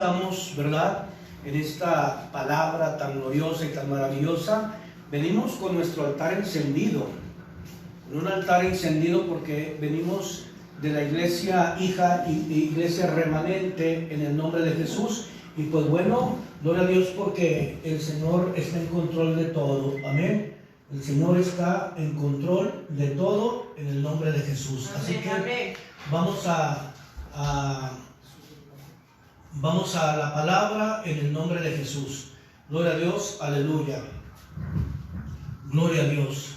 Estamos, ¿verdad?, en esta palabra tan gloriosa y tan maravillosa. Venimos con nuestro altar encendido, un altar encendido porque venimos de la iglesia hija y iglesia remanente en el nombre de Jesús. Y pues bueno, gloria a Dios porque el Señor está en control de todo. Amén. El Señor está en control de todo en el nombre de Jesús. Así que vamos a la palabra en el nombre de Jesús. Gloria a Dios, aleluya. Gloria a Dios.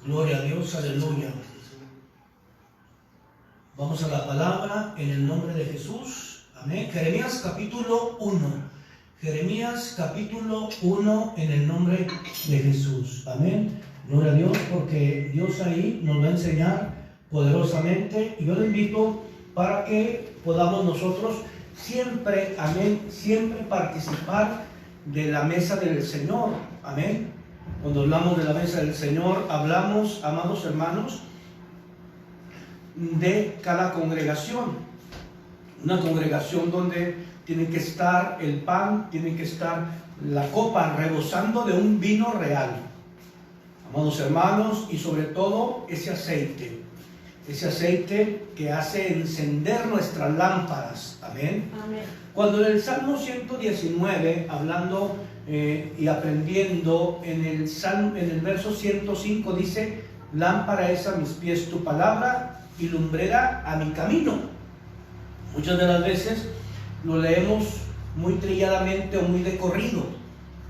Gloria a Dios, aleluya. Vamos a la palabra en el nombre de Jesús. Amén. Jeremías capítulo 1. Jeremías capítulo 1 en el nombre de Jesús. Amén. Gloria a Dios porque Dios ahí nos va a enseñar poderosamente. Y yo le invito para que podamos nosotros siempre, amén, siempre participar de la mesa del Señor, amén. Cuando hablamos de la mesa del Señor, hablamos, amados hermanos, de cada congregación. Una congregación donde tiene que estar el pan, tiene que estar la copa rebosando de un vino real, amados hermanos, y sobre todo ese aceite que hace encender nuestras lámparas. Amén. Amén. Cuando en el Salmo 119, hablando y aprendiendo, en el verso 105 dice: lámpara es a mis pies tu palabra y lumbrera a mi camino. Muchas de las veces lo leemos muy trilladamente o muy de corrido,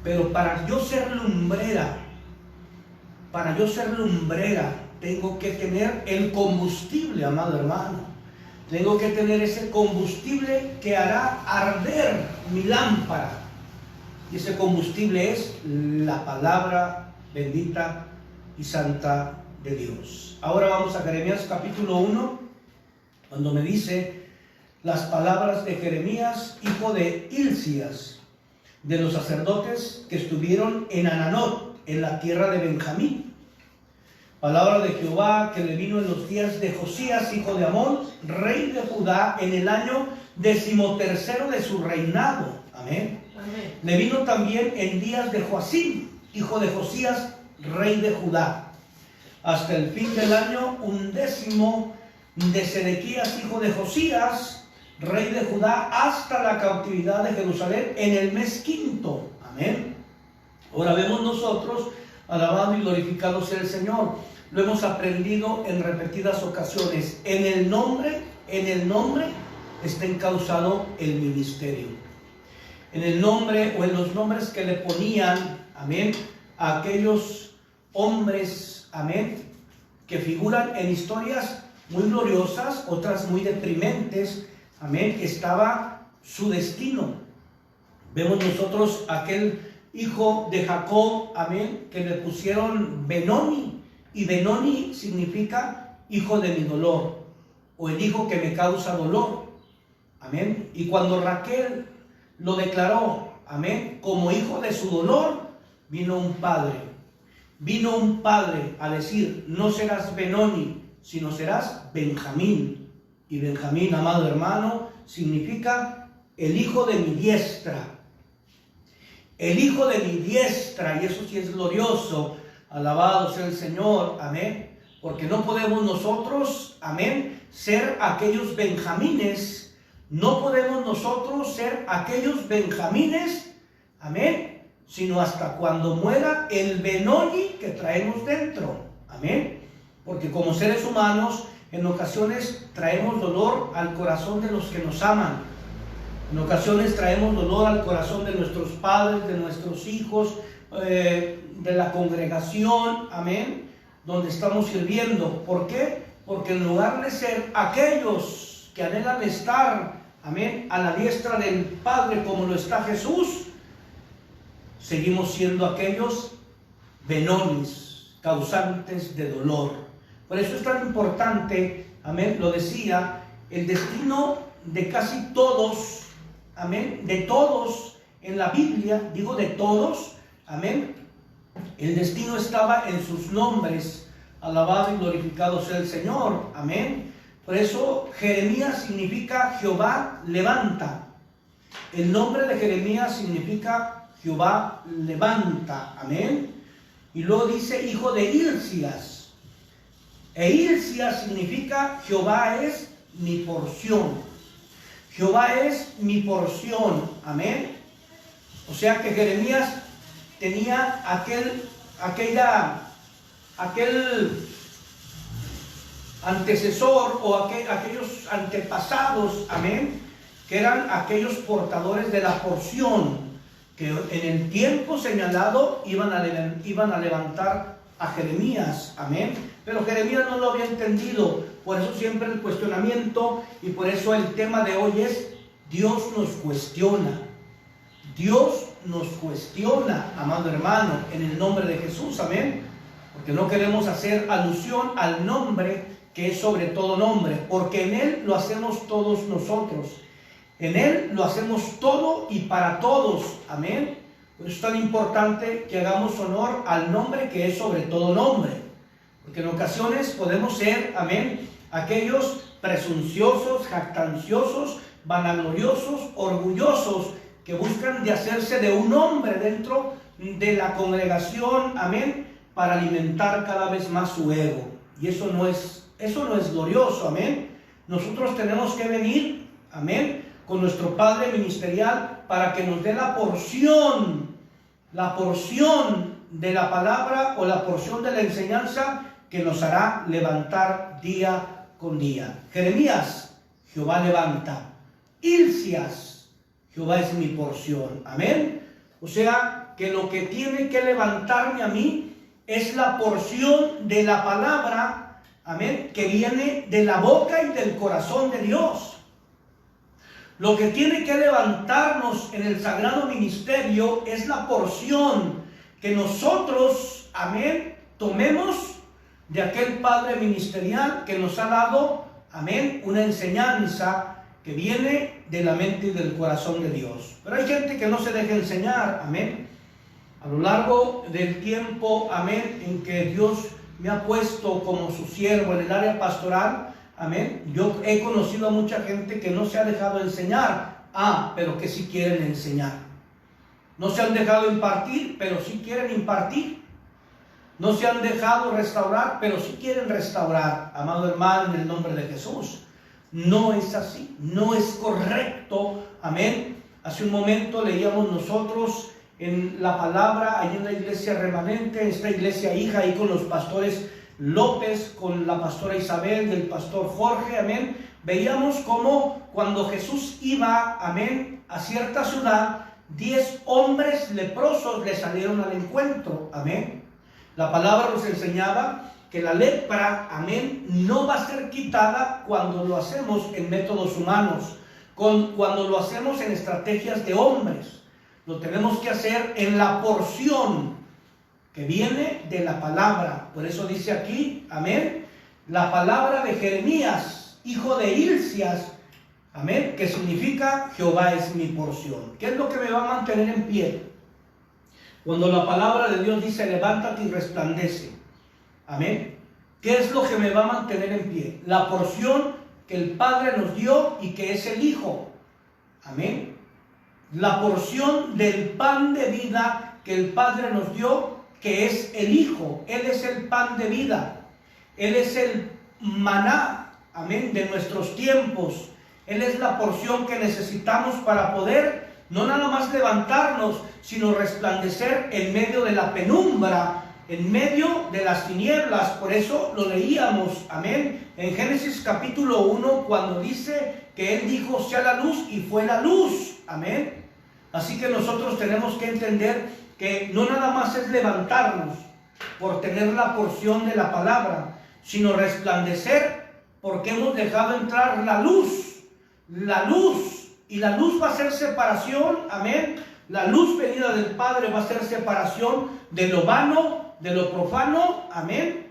pero para yo ser lumbrera, tengo que tener el combustible, amado hermano. Tengo que tener ese combustible que hará arder mi lámpara. Y ese combustible es la palabra bendita y santa de Dios. Ahora vamos a Jeremías capítulo 1, cuando me dice las palabras de Jeremías, hijo de Hilcías, de los sacerdotes que estuvieron en Ananot, en la tierra de Benjamín. Palabra de Jehová que le vino en los días de Josías, hijo de Amón, rey de Judá, en el año 13º de su reinado. Amén. Amén. Le vino también en días de Joacim, hijo de Josías, rey de Judá, hasta el fin del año 11 de Sedequías, hijo de Josías, rey de Judá, hasta la cautividad de Jerusalén en el mes 5. Amén. Ahora vemos nosotros, alabado y glorificado sea el Señor. Lo hemos aprendido en repetidas ocasiones. En el nombre está encauzado el ministerio. En el nombre o en los nombres que le ponían, amén, a aquellos hombres, amén, que figuran en historias muy gloriosas, otras muy deprimentes, amén, estaba su destino. Vemos nosotros aquel hijo de Jacob, amén, que le pusieron Benoni. Y Benoni significa hijo de mi dolor, o el hijo que me causa dolor. Amén. Y cuando Raquel lo declaró, amén, como hijo de su dolor, vino un padre a decir: no serás Benoni, sino serás Benjamín. Y Benjamín, amado hermano, significa el hijo de mi diestra. El hijo de mi diestra, y eso sí es glorioso. Alabado sea el Señor, amén, porque no podemos nosotros, amén, ser aquellos benjamines, amén, sino hasta cuando muera el Benoni que traemos dentro, amén, porque como seres humanos en ocasiones traemos dolor al corazón de los que nos aman, en ocasiones traemos dolor al corazón de nuestros padres, de nuestros hijos, de la congregación, amén, donde estamos sirviendo. ¿Por qué? Porque en lugar de ser aquellos que anhelan estar, amén, a la diestra del Padre como lo está Jesús, seguimos siendo aquellos Benonis, causantes de dolor. Por eso es tan importante, amén, lo decía, el destino de casi todos, amén, de todos en la Biblia, digo de todos, amén, el destino estaba en sus nombres. Alabado y glorificado sea el Señor, amén. Por eso Jeremías significa Jehová levanta. El nombre de Jeremías significa Jehová levanta. Amén. Y luego dice hijo de Hilcías. E Hilcías significa Jehová es mi porción. Jehová es mi porción. Amén. O sea que Jeremías tenía aquel antecesor o aquellos antepasados, amén, que eran aquellos portadores de la porción, que en el tiempo señalado iban a levantar a Jeremías, amén. Pero Jeremías no lo había entendido, por eso siempre el cuestionamiento, y por eso el tema de hoy es: Dios nos cuestiona. Dios nos cuestiona, amado hermano, en el nombre de Jesús, amén. Porque no queremos hacer alusión al nombre que es sobre todo nombre, porque en Él lo hacemos todos nosotros. En Él lo hacemos todo y para todos, amén. Por eso es tan importante que hagamos honor al nombre que es sobre todo nombre. Porque en ocasiones podemos ser, amén, aquellos presunciosos, jactanciosos, vanagloriosos, orgullosos, que buscan de hacerse de un hombre dentro de la congregación, amén, para alimentar cada vez más su ego. Y eso no es glorioso, amén. Nosotros tenemos que venir, amén, con nuestro Padre ministerial para que nos dé la porción de la palabra o la porción de la enseñanza que nos hará levantar día con día. Jeremías, Jehová levanta. Hilcías, Jehová es mi porción. Amén. O sea, que lo que tiene que levantarme a mí es la porción de la palabra, amén, que viene de la boca y del corazón de Dios. Lo que tiene que levantarnos en el sagrado ministerio es la porción que nosotros, amén, tomemos de aquel Padre ministerial que nos ha dado, amén, una enseñanza que viene de la mente y del corazón de Dios. Pero hay gente que no se deja enseñar, amén. A lo largo del tiempo, amén, en que Dios me ha puesto como su siervo en el área pastoral, amén, yo he conocido a mucha gente que no se ha dejado enseñar, pero que sí quieren enseñar. No se han dejado impartir, pero sí quieren impartir. No se han dejado restaurar, pero sí quieren restaurar. Amado hermano, en el nombre de Jesús. No es así, no es correcto, amén. Hace un momento leíamos nosotros en la palabra, ahí en la iglesia remanente, esta iglesia hija, ahí con los pastores López, con la pastora Isabel y el pastor Jorge, amén. Veíamos cómo cuando Jesús iba, amén, a cierta ciudad, 10 hombres leprosos le salieron al encuentro, amén. La palabra nos enseñaba que la lepra, amén, no va a ser quitada cuando lo hacemos en métodos humanos, cuando lo hacemos en estrategias de hombres. Lo tenemos que hacer en la porción que viene de la palabra. Por eso dice aquí, amén, la palabra de Jeremías, hijo de Hilcías, amén, que significa Jehová es mi porción. ¿Qué es lo que me va a mantener en pie? Cuando la palabra de Dios dice levántate y resplandece. Amén. ¿Qué es lo que me va a mantener en pie? La porción que el Padre nos dio y que es el Hijo. Amén. La porción del pan de vida que el Padre nos dio, que es el Hijo. Él es el pan de vida. Él es el maná, amén, de nuestros tiempos. Él es la porción que necesitamos para poder no nada más levantarnos, sino resplandecer en medio de la penumbra, en medio de las tinieblas. Por eso lo leíamos, amén, en Génesis capítulo 1, cuando dice que Él dijo sea la luz y fue la luz, amén. Así que nosotros tenemos que entender que no nada más es levantarnos por tener la porción de la palabra, sino resplandecer porque hemos dejado entrar la luz, y la luz va a ser separación, amén. La luz venida del Padre va a ser separación de lo vano, de lo profano, amén,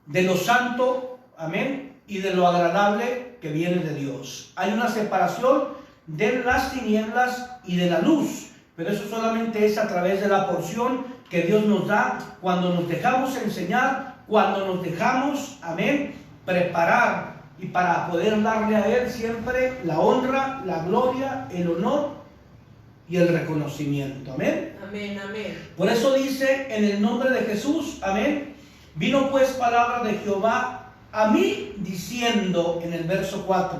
de lo santo, amén, y de lo agradable que viene de Dios. Hay una separación de las tinieblas y de la luz, pero eso solamente es a través de la porción que Dios nos da cuando nos dejamos enseñar, cuando nos dejamos, amén, preparar y para poder darle a Él siempre la honra, la gloria, el honor y el reconocimiento. Amén. Amén, amén. Por eso dice en el nombre de Jesús, amén. Vino pues palabra de Jehová a mí diciendo en el verso 4,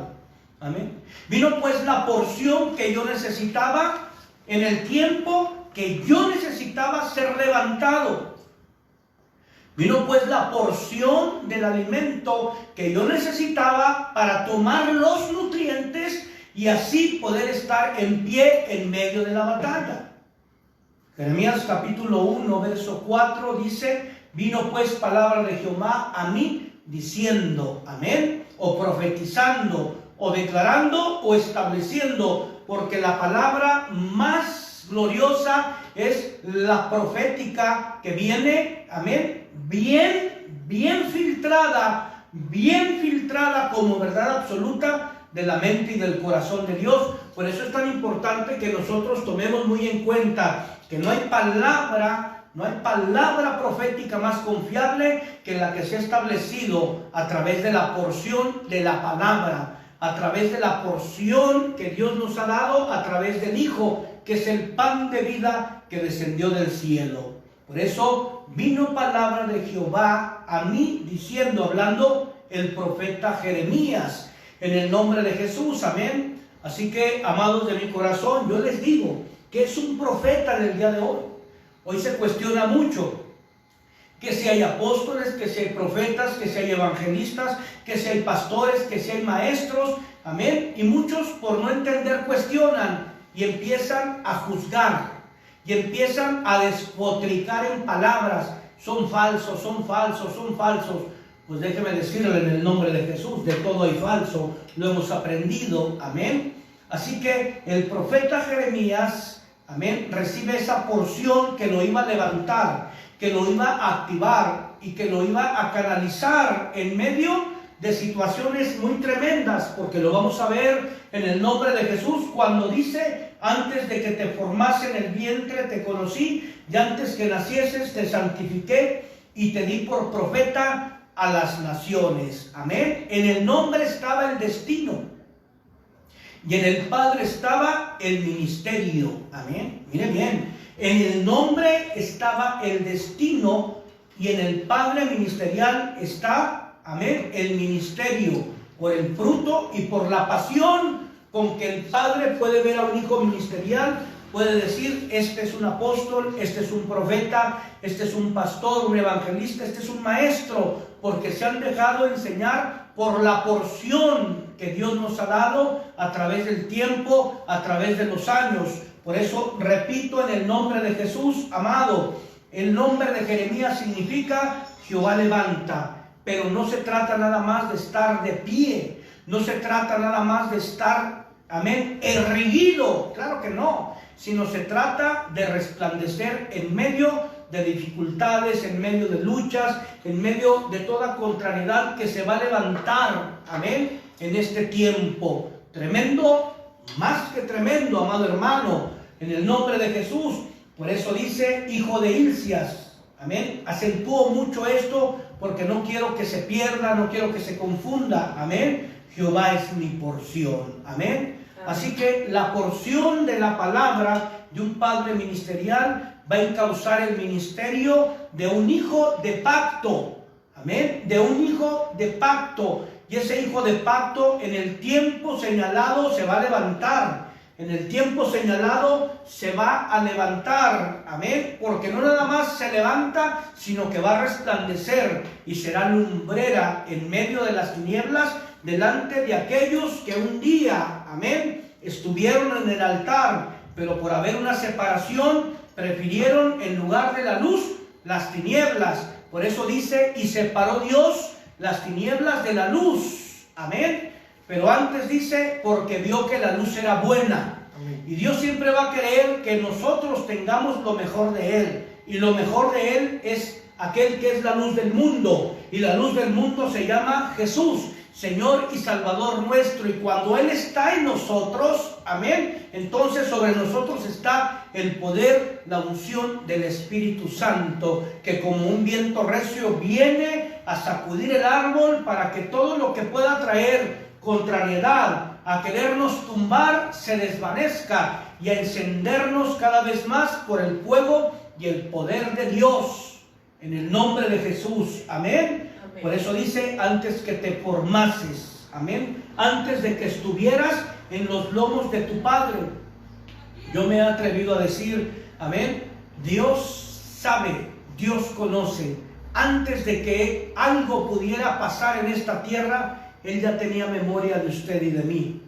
amén. Vino pues la porción que yo necesitaba en el tiempo que yo necesitaba ser levantado. Vino pues la porción del alimento que yo necesitaba para tomar los nutrientes y así poder estar en pie en medio de la batalla. Jeremías capítulo 1, verso 4 dice, vino pues palabra de Jehová a mí diciendo, amén, o profetizando, o declarando, o estableciendo, porque la palabra más gloriosa es la profética que viene, amén, bien filtrada como verdad absoluta de la mente y del corazón de Dios. Por eso es tan importante que nosotros tomemos muy en cuenta que no hay palabra profética más confiable que la que se ha establecido a través de la porción de la palabra, a través de la porción que Dios nos ha dado, a través del Hijo, que es el pan de vida que descendió del cielo. Por eso vino palabra de Jehová a mí diciendo, hablando el profeta Jeremías, en el nombre de Jesús, amén. Así que, amados de mi corazón, yo les digo que es un profeta en el día de hoy. Hoy se cuestiona mucho que si hay apóstoles, que si hay profetas, que si hay evangelistas, que si hay pastores, que si hay maestros, amén. Y muchos por no entender cuestionan y empiezan a juzgar y empiezan a despotricar en palabras. Son falsos, son falsos, son falsos. Pues déjeme decirle en el nombre de Jesús, de todo hay falso, lo hemos aprendido, amén. Así que el profeta Jeremías, amén, recibe esa porción que lo iba a levantar, que lo iba a activar y que lo iba a canalizar en medio de situaciones muy tremendas, porque lo vamos a ver en el nombre de Jesús cuando dice, antes de que te formase en el vientre te conocí, y antes que nacieses te santifiqué y te di por profeta a las naciones. Amén. En el nombre estaba el destino y en el Padre estaba el ministerio. Amén. Mire bien, en el nombre estaba el destino y en el Padre ministerial está, amén, el ministerio, por el fruto y por la pasión con que el Padre puede ver a un hijo ministerial. Puede decir, este es un apóstol, este es un profeta, este es un pastor, un evangelista, este es un maestro, porque se han dejado enseñar por la porción que Dios nos ha dado a través del tiempo, a través de los años. Por eso repito en el nombre de Jesús, amado, el nombre de Jeremías significa Jehová levanta, pero no se trata nada más de estar de pie, no se trata nada más de estar, amén, erguido, claro que no, sino se trata de resplandecer en medio de dificultades, en medio de luchas, en medio de toda contrariedad que se va a levantar, amén, en este tiempo. Tremendo, más que tremendo, amado hermano, en el nombre de Jesús. Por eso dice, hijo de Hilcias, amén. Acentúo mucho esto porque no quiero que se pierda, no quiero que se confunda, amén. Jehová es mi porción, amén. Así que la porción de la palabra de un padre ministerial va a encauzar el ministerio de un hijo de pacto. Amén. De un hijo de pacto. Y ese hijo de pacto en el tiempo señalado se va a levantar. En el tiempo señalado se va a levantar. Amén. Porque no nada más se levanta, sino que va a resplandecer y será lumbrera en medio de las tinieblas, delante de aquellos que un día, amén, estuvieron en el altar, pero por haber una separación, prefirieron en lugar de la luz, las tinieblas. Por eso dice, y separó Dios las tinieblas de la luz, amén. Pero antes dice, porque vio que la luz era buena. Amén. Y Dios siempre va a querer que nosotros tengamos lo mejor de Él, y lo mejor de Él es aquel que es la luz del mundo, y la luz del mundo se llama Jesús. Señor y Salvador nuestro. Y cuando Él está en nosotros, amén, entonces sobre nosotros está el poder, la unción del Espíritu Santo, que como un viento recio viene a sacudir el árbol para que todo lo que pueda traer contrariedad, a querernos tumbar, se desvanezca, y a encendernos cada vez más por el fuego y el poder de Dios, en el nombre de Jesús, amén. Por eso dice, antes que te formases, amén, antes de que estuvieras en los lomos de tu padre. Yo me he atrevido a decir, amén, Dios sabe, Dios conoce. Antes de que algo pudiera pasar en esta tierra, Él ya tenía memoria de usted y de mí.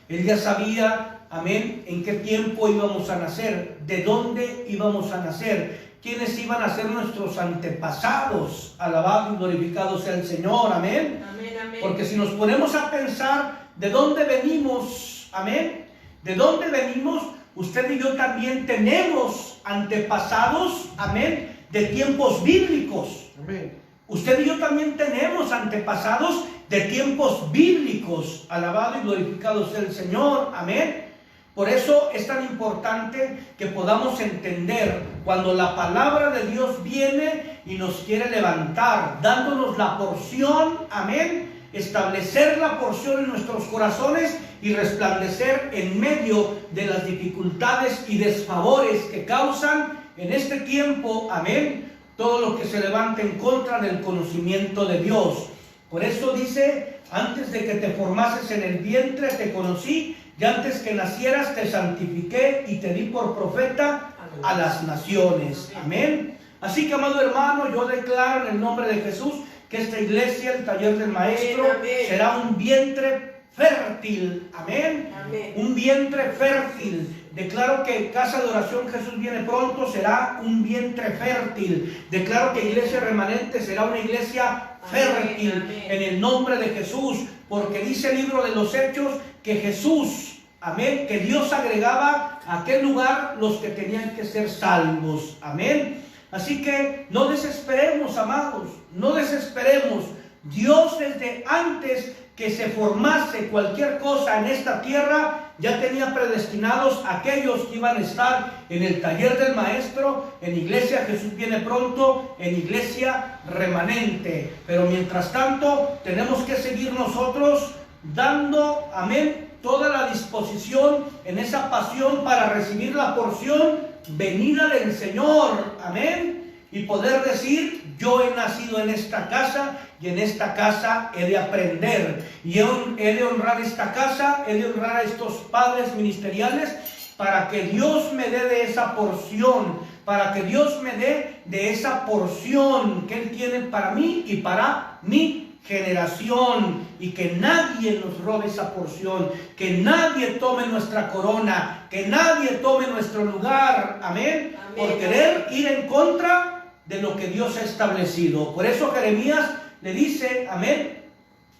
Él ya sabía, amén, en qué tiempo íbamos a nacer, de dónde íbamos a nacer, quiénes iban a ser nuestros antepasados. Alabado y glorificado sea el Señor, amén. Amén, amén. Porque si nos ponemos a pensar de dónde venimos, amén, de dónde venimos, usted y yo también tenemos antepasados, amén, de tiempos bíblicos. Amén. Usted y yo también tenemos antepasados de tiempos bíblicos. Alabado y glorificado sea el Señor, amén. Por eso es tan importante que podamos entender cuando la palabra de Dios viene y nos quiere levantar, dándonos la porción, amén, establecer la porción en nuestros corazones y resplandecer en medio de las dificultades y desfavores que causan en este tiempo, amén, todo lo que se levante en contra del conocimiento de Dios. Por eso dice, antes de que te formases en el vientre te conocí, y antes que nacieras te santifiqué y te di por profeta a las naciones. Amén. Así que, amado hermano, yo declaro en el nombre de Jesús que esta iglesia, el taller del maestro, será un vientre fértil. Amén. Amén. Un vientre fértil. Declaro que Casa de Oración Jesús viene pronto será un vientre fértil. Declaro que Iglesia Remanente será una iglesia fértil. Amén. En el nombre de Jesús. Porque dice el libro de los Hechos que Jesús, amén, que Dios agregaba a aquel lugar los que tenían que ser salvos. Amén. Así que no desesperemos, amados, no desesperemos. Dios desde antes que se formase cualquier cosa en esta tierra, ya tenía predestinados a aquellos que iban a estar en el taller del maestro, en Iglesia Jesús viene pronto, en Iglesia Remanente. Pero mientras tanto, tenemos que seguir nosotros dando, amén, toda la disposición en esa pasión para recibir la porción venida del Señor, amén. Y poder decir, yo he nacido en esta casa y en esta casa he de aprender. Y he de honrar esta casa, he de honrar a estos padres ministeriales para que Dios me dé de esa porción, para que Dios me dé de esa porción que Él tiene para mí y para mi generación. Y que nadie nos robe esa porción, que nadie tome nuestra corona, que nadie tome nuestro lugar, amén, por querer ir en contra de lo que Dios ha establecido. Por eso Jeremías le dice, amén,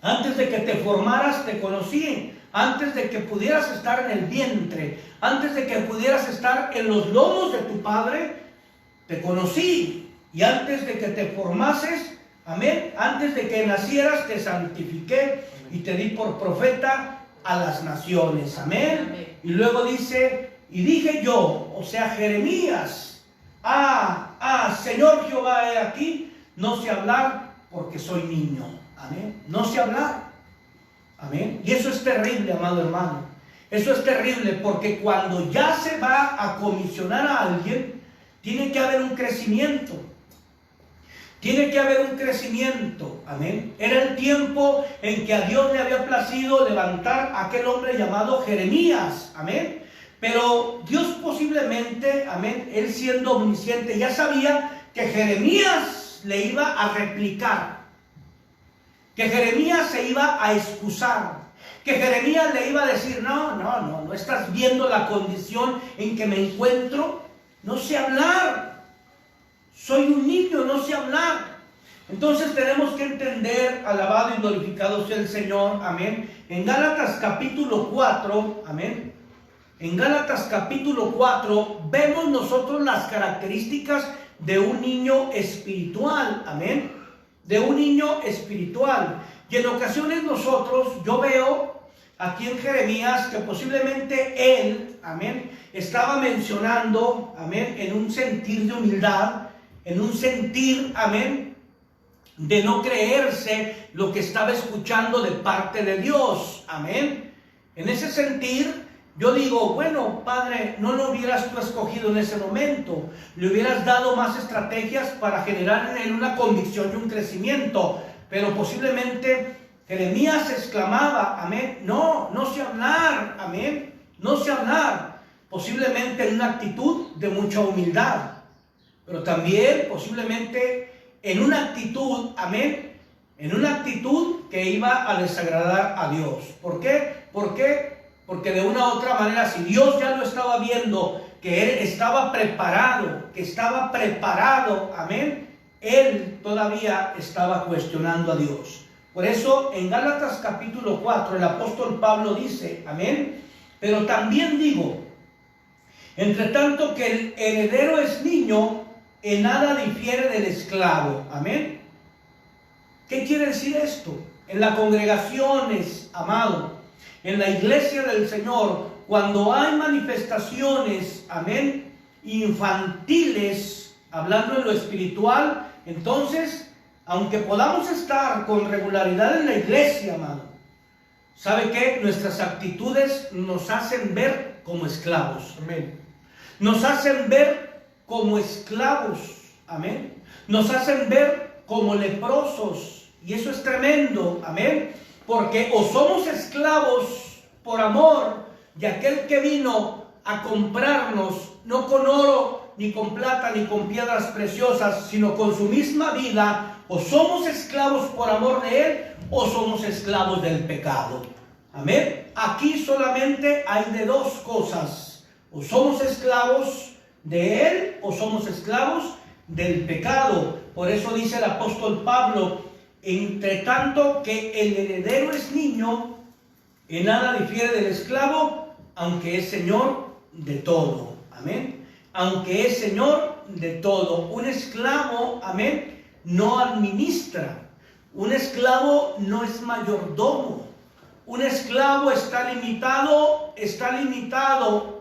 antes de que te formaras te conocí, antes de que pudieras estar en el vientre, antes de que pudieras estar en los lomos de tu padre, te conocí, y antes de que te formases, amén, antes de que nacieras te santifiqué y te di por profeta a las naciones, amén. Amén. Y luego dice, y dije yo, o sea, Jeremías, Señor Jehová, he aquí, no sé hablar porque soy niño. Amén. No sé hablar. Amén. Y eso es terrible, amado hermano. Eso es terrible porque cuando ya se va a comisionar a alguien, tiene que haber un crecimiento. Tiene que haber un crecimiento. Amén. Era el tiempo en que a Dios le había placido levantar a aquel hombre llamado Jeremías. Amén. Pero Dios posiblemente, amén, Él siendo omnisciente, ya sabía que Jeremías le iba a replicar, que Jeremías se iba a excusar, que Jeremías le iba a decir, no estás viendo la condición en que me encuentro, no sé hablar, soy un niño, no sé hablar. Entonces tenemos que entender, alabado y glorificado sea el Señor, amén. En Gálatas capítulo 4, amén. En Gálatas capítulo 4 vemos nosotros las características de un niño espiritual, amén, de un niño espiritual. Y en ocasiones yo veo aquí en Jeremías que posiblemente él, amén, estaba mencionando, amén, en un sentir de humildad, en un sentir, amén, de no creerse lo que estaba escuchando de parte de Dios, amén. En ese sentir, yo digo, bueno, Padre, no lo hubieras tú escogido en ese momento, le hubieras dado más estrategias para generar en él una convicción y un crecimiento, pero posiblemente Jeremías exclamaba, amén, no sé hablar, amén, no sé hablar, posiblemente en una actitud de mucha humildad, pero también posiblemente en una actitud, amén, en una actitud que iba a desagradar a Dios. ¿Por qué? Porque de una u otra manera, si Dios ya lo estaba viendo, que él estaba preparado, amén, él todavía estaba cuestionando a Dios. Por eso en Gálatas capítulo 4 el apóstol Pablo dice, amén, pero también digo, entre tanto que el heredero es niño, en nada difiere del esclavo, amén. ¿Qué quiere decir esto? En las congregaciones, amado, en la iglesia del Señor, cuando hay manifestaciones, amén, infantiles, hablando en lo espiritual, entonces, aunque podamos estar con regularidad en la iglesia, amado, ¿sabe qué? Nuestras actitudes nos hacen ver como esclavos, amén. Nos hacen ver como esclavos, amén. Nos hacen ver como leprosos, y eso es tremendo, amén. Porque o somos esclavos por amor de aquel que vino a comprarnos, no con oro, ni con plata, ni con piedras preciosas, sino con su misma vida. O somos esclavos por amor de él, o somos esclavos del pecado. Amén. Aquí solamente hay de dos cosas. O somos esclavos de él, o somos esclavos del pecado. Por eso dice el apóstol Pablo, entre tanto que el heredero es niño, en nada difiere del esclavo, aunque es señor de todo. Amén. Aunque es señor de todo. Un esclavo, amén, no administra. Un esclavo no es mayordomo. Un esclavo está limitado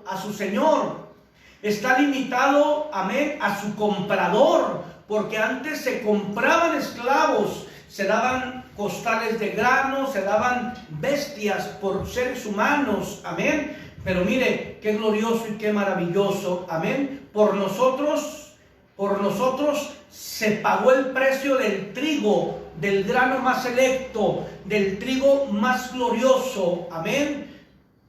a su señor. Está limitado, amén, a su comprador. Porque antes se compraban esclavos, se daban costales de grano, se daban bestias por seres humanos, amén. Pero mire, qué glorioso y qué maravilloso, amén. Por nosotros se pagó el precio del trigo, del grano más selecto, del trigo más glorioso, amén.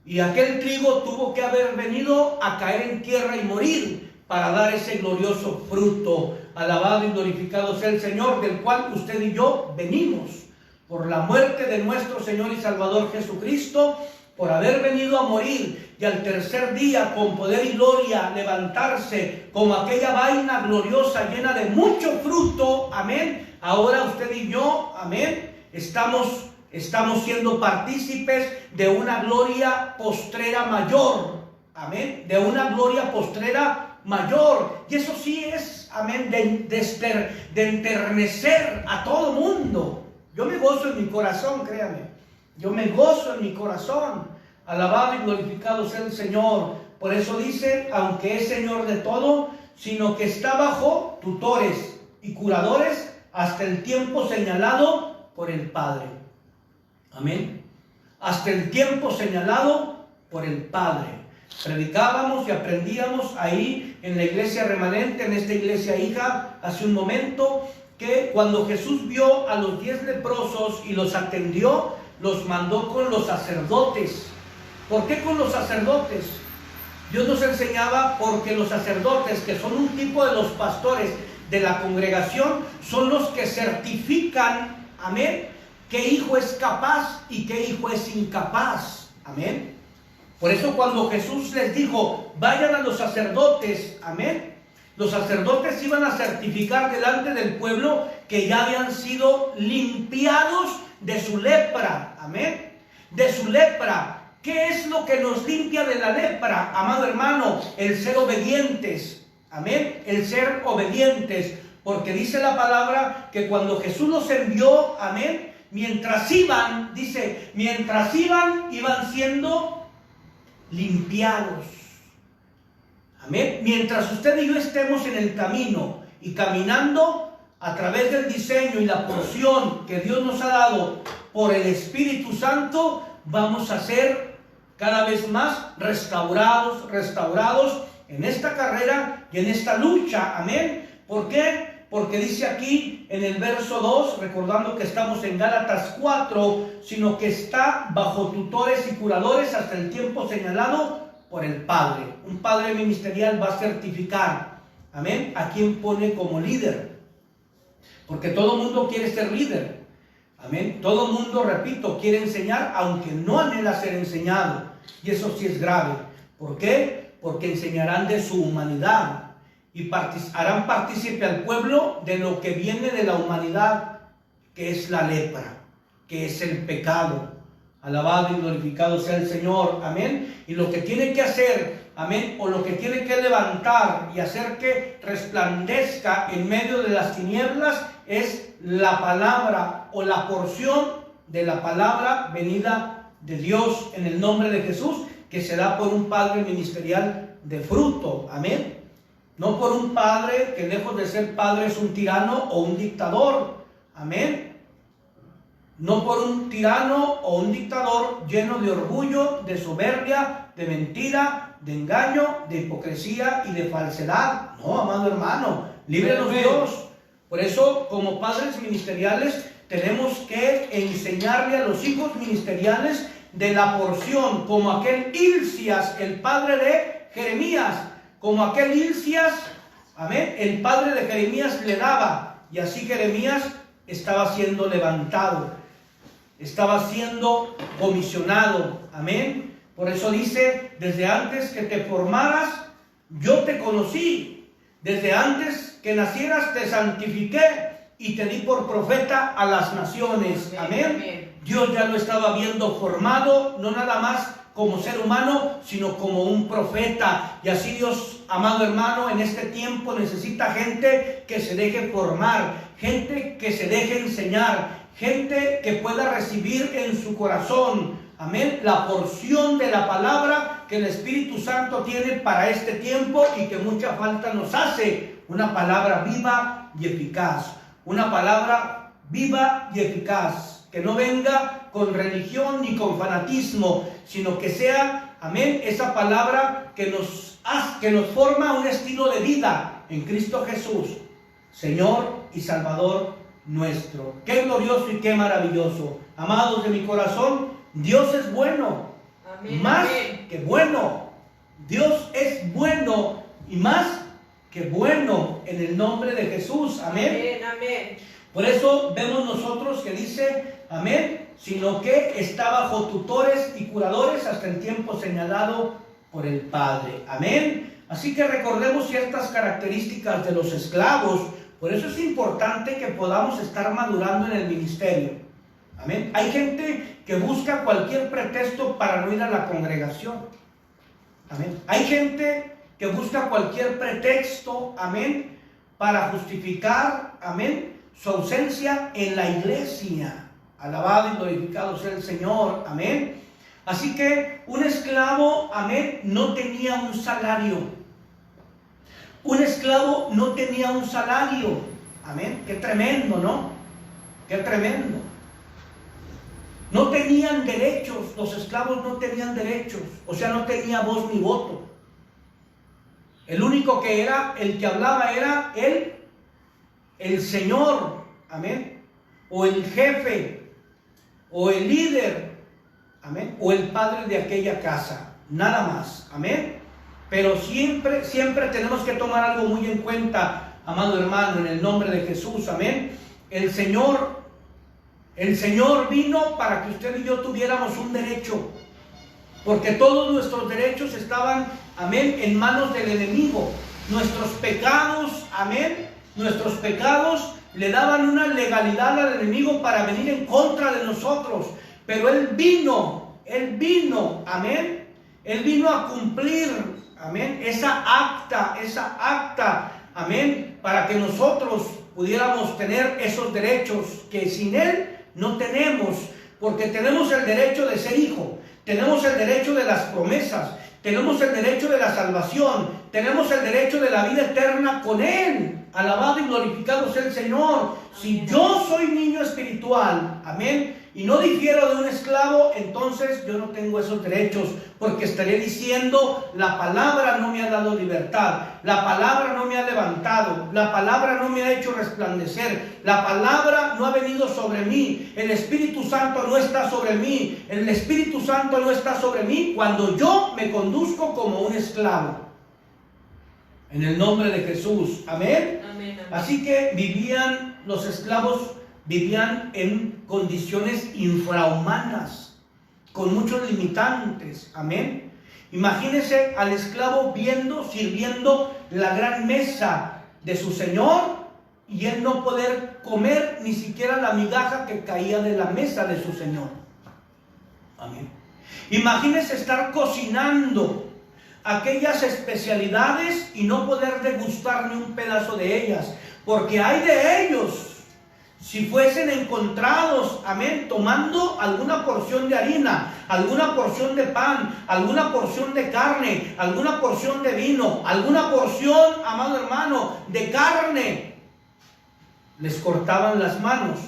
Y aquel trigo tuvo que haber venido a caer en tierra y morir para dar ese glorioso fruto. Alabado y glorificado sea el Señor, del cual usted y yo venimos por la muerte de nuestro Señor y Salvador Jesucristo, por haber venido a morir y al tercer día con poder y gloria levantarse como aquella vaina gloriosa llena de mucho fruto, amén. Ahora usted y yo, amén, estamos siendo partícipes de una gloria postrera mayor, amén, de una gloria postrera mayor. Y eso sí es, amén, de enternecer a todo mundo. Yo me gozo en mi corazón, créame. Yo me gozo en mi corazón. Alabado y glorificado sea el Señor. Por eso dice, aunque es Señor de todo, sino que está bajo tutores y curadores hasta el tiempo señalado por el Padre. Amén. Hasta el tiempo señalado por el Padre. Predicábamos y aprendíamos ahí en la iglesia remanente, en esta iglesia hija, hace un momento, que cuando Jesús vio a los 10 leprosos y los atendió, los mandó con los sacerdotes. ¿Por qué con los sacerdotes? Dios nos enseñaba porque los sacerdotes, que son un tipo de los pastores de la congregación, son los que certifican, amén, qué hijo es capaz y qué hijo es incapaz, amén. Por eso cuando Jesús les dijo, vayan a los sacerdotes, amén, los sacerdotes iban a certificar delante del pueblo que ya habían sido limpiados de su lepra, amén, de su lepra. ¿Qué es lo que nos limpia de la lepra, amado hermano? El ser obedientes, amén, el ser obedientes, porque dice la palabra que cuando Jesús los envió, amén, mientras iban, dice, mientras iban siendo limpiados. Amén. Mientras usted y yo estemos en el camino y caminando a través del diseño y la porción que Dios nos ha dado por el Espíritu Santo, vamos a ser cada vez más restaurados en esta carrera y en esta lucha. Amén. ¿Por qué? Porque dice aquí en el verso 2, recordando que estamos en Gálatas 4, sino que está bajo tutores y curadores hasta el tiempo señalado por el Padre. Un padre ministerial va a certificar, amén, a quien pone como líder. Porque todo mundo quiere ser líder. Amén. Todo mundo, repito, quiere enseñar, aunque no anhela ser enseñado. Y eso sí es grave. ¿Por qué? Porque enseñarán de su humanidad y harán partícipe al pueblo de lo que viene de la humanidad, que es la lepra, que es el pecado. Alabado y glorificado sea el Señor. Amén. Y lo que tiene que hacer, amén, o lo que tiene que levantar y hacer que resplandezca en medio de las tinieblas es la palabra o la porción de la palabra venida de Dios en el nombre de Jesús, que se da por un padre ministerial de fruto. Amén. No por un padre que lejos de ser padre es un tirano o un dictador. Amén. No por un tirano o un dictador lleno de orgullo, de soberbia, de mentira, de engaño, de hipocresía y de falsedad. No, amado hermano, líbranos Dios. Por eso, como padres ministeriales, tenemos que enseñarle a los hijos ministeriales de la porción, como aquel Hilcías, el padre de Jeremías, como aquel Hilcías, amén, el padre de Jeremías le daba, y así Jeremías estaba siendo levantado, estaba siendo comisionado, amén. Por eso dice, desde antes que te formaras, yo te conocí, desde antes que nacieras te santifiqué y te di por profeta a las naciones. Amén. Amén. Dios ya lo estaba viendo formado, no nada más como ser humano, sino como un profeta. Y así Dios, amado hermano, en este tiempo necesita gente que se deje formar, gente que se deje enseñar, gente que pueda recibir en su corazón, amén, la porción de la palabra que el Espíritu Santo tiene para este tiempo y que mucha falta nos hace. Una palabra viva y eficaz. Una palabra viva y eficaz, que no venga con religión ni con fanatismo, sino que sea, amén, esa palabra que nos forma un estilo de vida en Cristo Jesús, Señor y Salvador nuestro. Qué glorioso y qué maravilloso. Amados de mi corazón, Dios es bueno, amén, más amén. Que bueno. Dios es bueno y más que bueno en el nombre de Jesús. Amén. Amén, amén. Por eso vemos nosotros que dice, amén, sino que está bajo tutores y curadores hasta el tiempo señalado por el Padre. Amén. Así que recordemos ciertas características de los esclavos. Por eso es importante que podamos estar madurando en el ministerio. Amén. Hay gente que busca cualquier pretexto para no ir a la congregación. Amén. Hay gente que busca cualquier pretexto, amén, para justificar, amén, su ausencia en la iglesia. Alabado y glorificado sea el Señor, amén. Así que un esclavo, amén, no tenía un salario. Un esclavo no tenía un salario, amén. Qué tremendo, ¿no? Qué tremendo. No tenían derechos, los esclavos no tenían derechos, o sea, no tenía voz ni voto. El único que era, el que hablaba era el Señor, amén, o el jefe, o el líder, amén, o el padre de aquella casa, nada más, amén. Pero siempre tenemos que tomar algo muy en cuenta, amado hermano, en el nombre de Jesús, amén. El Señor vino para que usted y yo tuviéramos un derecho, porque todos nuestros derechos estaban, amén, en manos del enemigo. Nuestros pecados, amén, nuestros pecados le daban una legalidad al enemigo para venir en contra de nosotros. Pero Él vino, amén, Él vino a cumplir, amén, esa acta, amén, para que nosotros pudiéramos tener esos derechos que sin Él no tenemos, porque tenemos el derecho de ser hijo, tenemos el derecho de las promesas, tenemos el derecho de la salvación, tenemos el derecho de la vida eterna con Él. Alabado y glorificado sea el Señor. Si yo soy niño espiritual, amén, y no difiero de un esclavo, entonces yo no tengo esos derechos, porque estaré diciendo: la palabra no me ha dado libertad, la palabra no me ha levantado, la palabra no me ha hecho resplandecer, la palabra no ha venido sobre mí, el Espíritu Santo no está sobre mí, el Espíritu Santo no está sobre mí cuando yo me conduzco como un esclavo. En el nombre de Jesús, amén. Amén, amén. Así que los esclavos vivían en condiciones infrahumanas, con muchos limitantes, amén. Imagínense al esclavo sirviendo la gran mesa de su señor, y él no poder comer ni siquiera la migaja que caía de la mesa de su señor, amén. Imagínense estar cocinando aquellas especialidades y no poder degustar ni un pedazo de ellas, porque hay de ellos si fuesen encontrados, amén, tomando alguna porción de harina, alguna porción de pan, alguna porción de carne, alguna porción de vino, alguna porción, amado hermano, de carne, les cortaban las manos,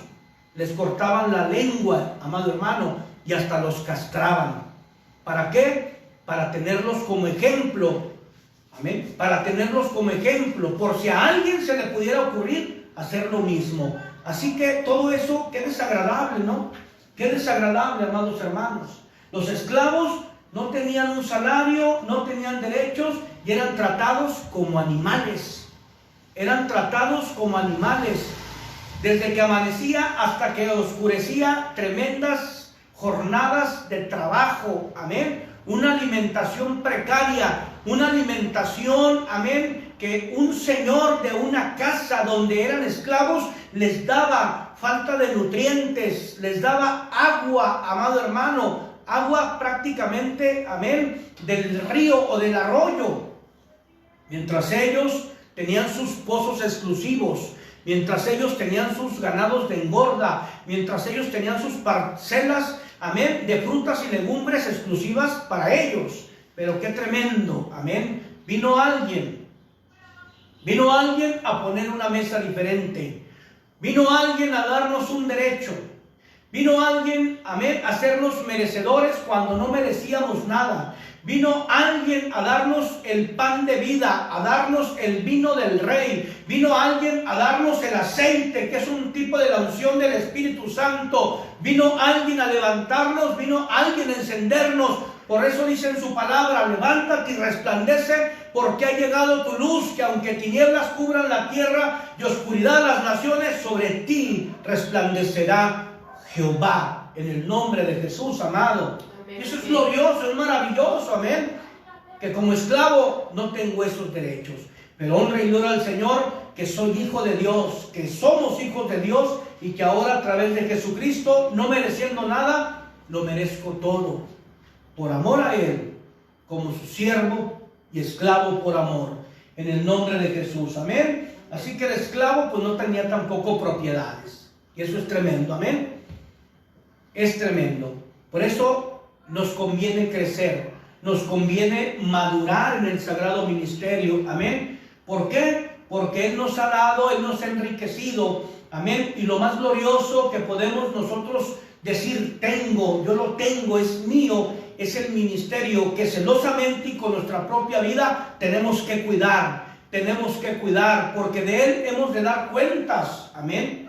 les cortaban la lengua, amado hermano, y hasta los castraban. ¿Para qué? Para tenerlos como ejemplo, amén, para tenerlos como ejemplo, por si a alguien se le pudiera ocurrir hacer lo mismo. Así que todo eso, qué desagradable, ¿no? Qué desagradable, amados hermanos. Los esclavos no tenían un salario, no tenían derechos y eran tratados como animales. Eran tratados como animales. Desde que amanecía hasta que oscurecía, tremendas jornadas de trabajo, amén. Una alimentación precaria, una alimentación, amén, que un señor de una casa donde eran esclavos les daba falta de nutrientes, les daba agua, amado hermano, agua prácticamente, amén, del río o del arroyo, mientras ellos tenían sus pozos exclusivos, mientras ellos tenían sus ganados de engorda, mientras ellos tenían sus parcelas, amén, de frutas y legumbres exclusivas para ellos. Pero qué tremendo, amén. Vino alguien a poner una mesa diferente. Vino alguien a darnos un derecho. Vino alguien, amén, a hacernos merecedores cuando no merecíamos nada. Vino alguien a darnos el pan de vida, a darnos el vino del rey. Vino alguien a darnos el aceite, que es un tipo de la unción del Espíritu Santo. Vino alguien a levantarnos, vino alguien a encendernos. Por eso dice en su palabra: levántate y resplandece, porque ha llegado tu luz, que aunque tinieblas cubran la tierra y oscuridad las naciones, sobre ti resplandecerá Jehová. En el nombre de Jesús, amado. Amén. Eso es glorioso, es maravilloso, amén. Que como esclavo no tengo esos derechos, pero honra y gloria al Señor, que soy hijo de Dios, que somos hijos de Dios, y que ahora a través de Jesucristo, no mereciendo nada, lo merezco todo, por amor a Él, como su siervo y esclavo por amor, en el nombre de Jesús, amén. Así que el esclavo pues no tenía tampoco propiedades, y eso es tremendo, amén. Es tremendo. Por eso nos conviene crecer, nos conviene madurar en el sagrado ministerio, amén. ¿Por qué? Porque Él nos ha dado, Él nos ha enriquecido, amén. Y lo más glorioso que podemos nosotros decir: tengo, yo lo tengo, es mío, es el ministerio que celosamente y con nuestra propia vida tenemos que cuidar, porque de Él hemos de dar cuentas, amén.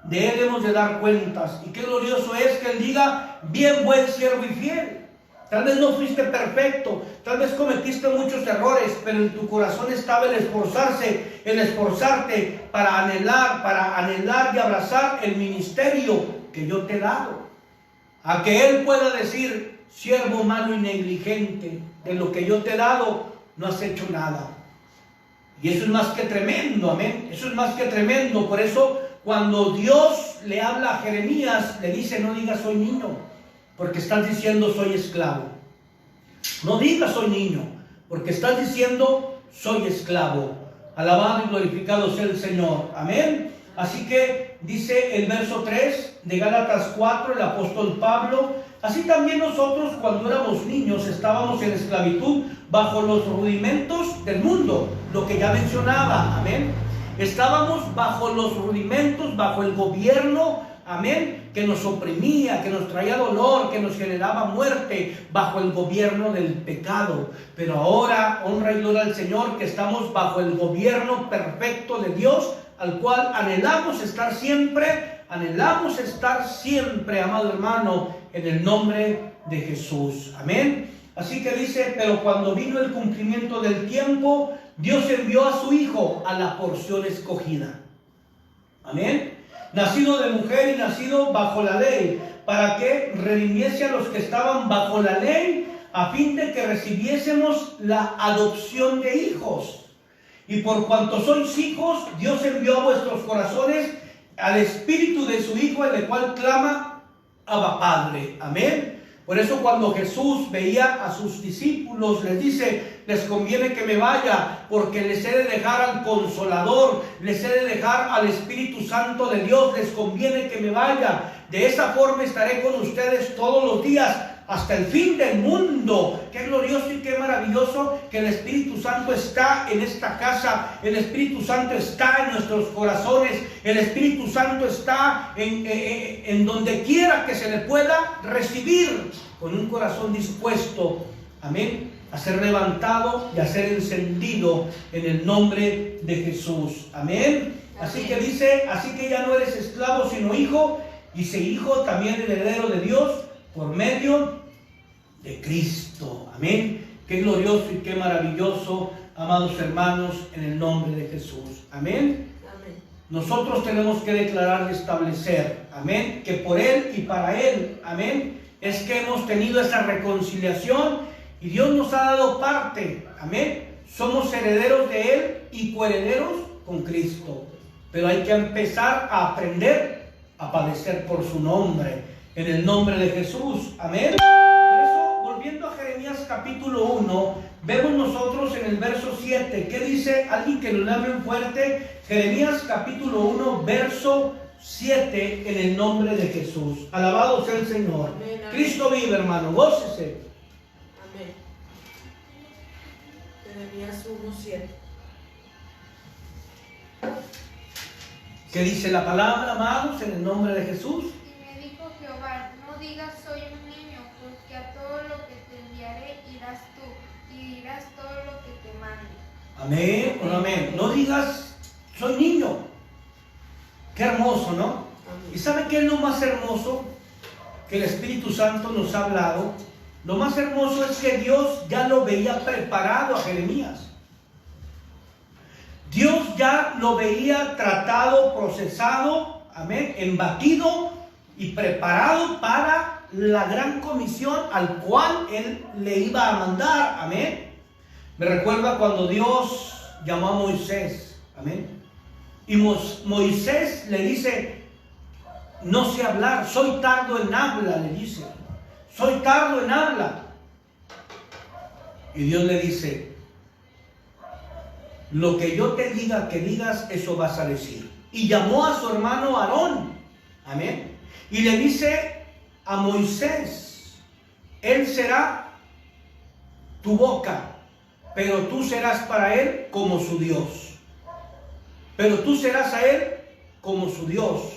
De Él hemos de dar cuentas. Y qué glorioso es que Él diga: bien, buen siervo y fiel. Tal vez no fuiste perfecto, tal vez cometiste muchos errores, pero en tu corazón estaba el esforzarte para anhelar y abrazar el ministerio que yo te he dado. A que Él pueda decir: siervo malo y negligente, de lo que yo te he dado no has hecho nada. Y eso es más que tremendo, amén. Eso es más que tremendo. Por eso cuando Dios le habla a Jeremías, le dice: no digas soy niño, porque estás diciendo soy esclavo. No digas soy niño, porque estás diciendo soy esclavo. Alabado y glorificado sea el Señor, amén. Así que dice el verso 3 de Gálatas 4, el apóstol Pablo: así también nosotros cuando éramos niños estábamos en esclavitud bajo los rudimentos del mundo, lo que ya mencionaba, amén. Estábamos bajo los rudimentos, bajo el gobierno, amén, que nos oprimía, que nos traía dolor, que nos generaba muerte, bajo el gobierno del pecado. Pero ahora, honra y gloria al Señor, que estamos bajo el gobierno perfecto de Dios, al cual anhelamos estar siempre, amado hermano, en el nombre de Jesús, amén. Así que dice: pero cuando vino el cumplimiento del tiempo, Dios envió a su Hijo a la porción escogida, amén, nacido de mujer y nacido bajo la ley, para que redimiese a los que estaban bajo la ley, a fin de que recibiésemos la adopción de hijos. Y por cuanto sois hijos, Dios envió a vuestros corazones al Espíritu de su Hijo, el cual clama: Abba, Padre, amén. Por eso cuando Jesús veía a sus discípulos, les dice: les conviene que me vaya, porque les he de dejar al Consolador, les he de dejar al Espíritu Santo de Dios, les conviene que me vaya. De esa forma estaré con ustedes todos los días, hasta el fin del mundo. Qué glorioso y qué maravilloso que el Espíritu Santo está en esta casa. El Espíritu Santo está en nuestros corazones. El Espíritu Santo está en donde quiera que se le pueda recibir, con un corazón dispuesto, amén, a ser levantado y a ser encendido en el nombre de Jesús, amén. Así que dice: así que ya no eres esclavo sino hijo, y si hijo, también heredero de Dios por medio de Cristo, amén. Qué glorioso y qué maravilloso, amados hermanos, en el nombre de Jesús, amén. Amén. Nosotros tenemos que declarar y establecer, amén, que por Él y para Él, amén, es que hemos tenido esa reconciliación y Dios nos ha dado parte, amén. Somos herederos de Él y coherederos con Cristo, pero hay que empezar a aprender a padecer por su nombre, en el nombre de Jesús, amén. Por eso, volviendo a Jeremías capítulo 1, vemos nosotros en el verso 7, ¿qué dice? Alguien que lo lea bien fuerte. Jeremías capítulo 1, verso 7, en el nombre de Jesús. Alabado sea el Señor. Amén, amén. Cristo vive, hermano, gócese. Amén. Jeremías 1, 7. ¿Qué dice la palabra, amados, en el nombre de Jesús? Y me dijo Jehová: no digas soy un niño, porque a todo lo que te enviaré irás tú, y dirás todo lo que te mande. Amén, o no amén. No digas soy niño. Qué hermoso, ¿no? Amén. ¿Y sabe qué es lo más hermoso que el Espíritu Santo nos ha hablado? Lo más hermoso es que Dios ya lo veía preparado a Jeremías. Dios ya lo veía tratado, procesado, amén, embatido y preparado para la gran comisión al cual Él le iba a mandar, amén. Me recuerda cuando Dios llamó a Moisés, amén, y Moisés le dice: no sé hablar, soy tardo en habla, le dice, soy tardo en habla. Y Dios le dice: lo que yo te diga que digas, eso vas a decir. Y llamó a su hermano Aarón, amén, y le dice a Moisés: él será tu boca, pero tú serás para él como su Dios. Pero tú serás a él como su Dios.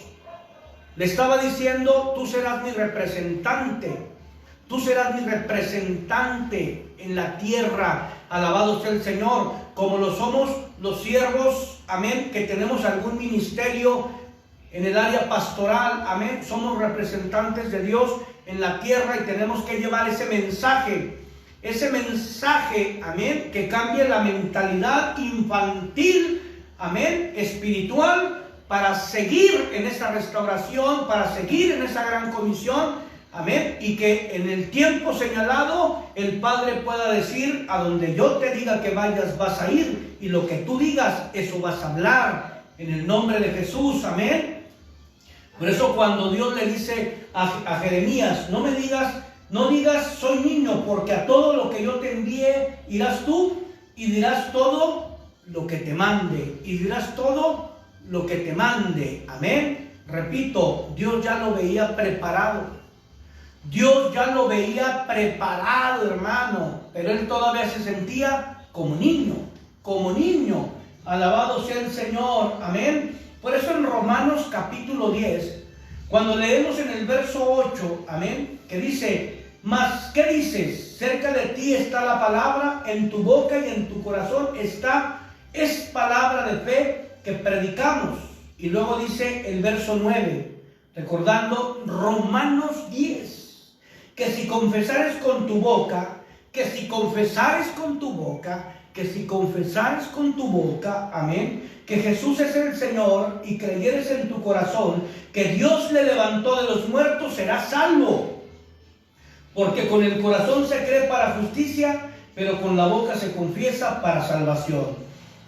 Le estaba diciendo: tú serás mi representante. Tú serás mi representante en la tierra. Alabado sea el Señor. Como lo somos los siervos, amén, que tenemos algún ministerio en el área pastoral, amén. Somos representantes de Dios en la tierra y tenemos que llevar ese mensaje, amén, que cambie la mentalidad infantil, amén, espiritual, para seguir en esa restauración, para seguir en esa gran comisión, amén, y que en el tiempo señalado el Padre pueda decir: a donde yo te diga que vayas vas a ir, y lo que tú digas, eso vas a hablar, en el nombre de Jesús, amén. Por eso cuando Dios le dice a Jeremías: no digas soy niño, porque a todo lo que yo te envíe irás tú, y dirás todo lo que te mande, amén. Repito, Dios ya lo veía preparado. Dios ya lo veía preparado, hermano. Pero él todavía se sentía como niño, como niño. Alabado sea el Señor. Amén. Por eso en Romanos capítulo 10, cuando leemos en el verso 8, amén, que dice, mas, ¿qué dices? Cerca de ti está la palabra, en tu boca y en tu corazón está, es palabra de fe que predicamos. Y luego dice el verso 9, recordando Romanos 10, que si confesares con tu boca, que si confesares con tu boca, que si confesares con tu boca, amén, que Jesús es el Señor y creyeres en tu corazón que Dios le levantó de los muertos, serás salvo. Porque con el corazón se cree para justicia, pero con la boca se confiesa para salvación.